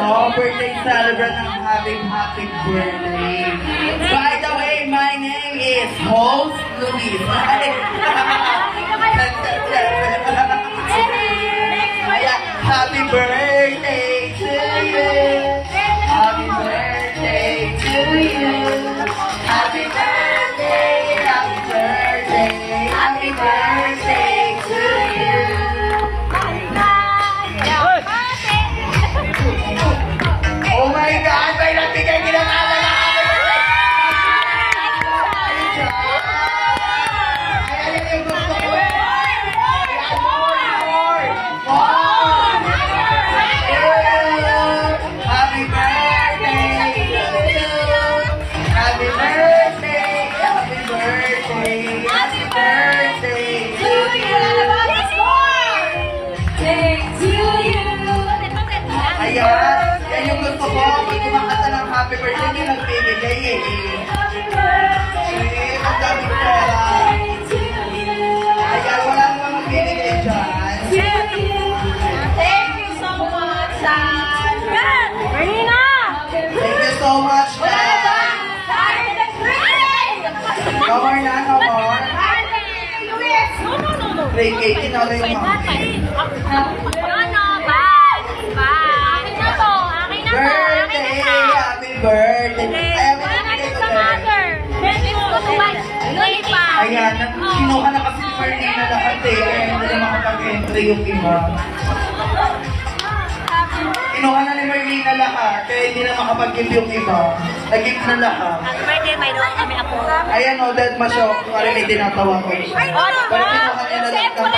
birthday celebrant ng happy birthday. By the way, my name is Host Luis. Kaya, happy birthday to you. Happy birthday to you. Happy birthday, happy birthday, happy birthday to you. Oh my God! May nagbigay ginagawa na happy birthday! Ayan yung gusto ko eh! Ayan, more! Happy birthday to you! Happy birthday! Happy birthday! Happy birthday to you! Ayan! Yan yung gusto ko. Pag kumakanta ng happy birthday, hindi nagbibigay eh. Eh, ang daming pera. Ayan, wala naman magbibigay dyan. Thank you so much, San. Marina! Thank you so much, Dan. No more na, no more. Play cake, kinala yung mga. Birthday! Happy birthday! Ayan, kinuha na kasi ni Marlena lahat eh. Kaya hindi na makapag-entry yung iba. Kinuha na ni Marlena lahat. Kaya hindi na makapag-give yung iba. Nag-give na lahat. Ayan o, Dead Masyok. Pare may tinatawa ko. Pero kinuha niya na lahat ng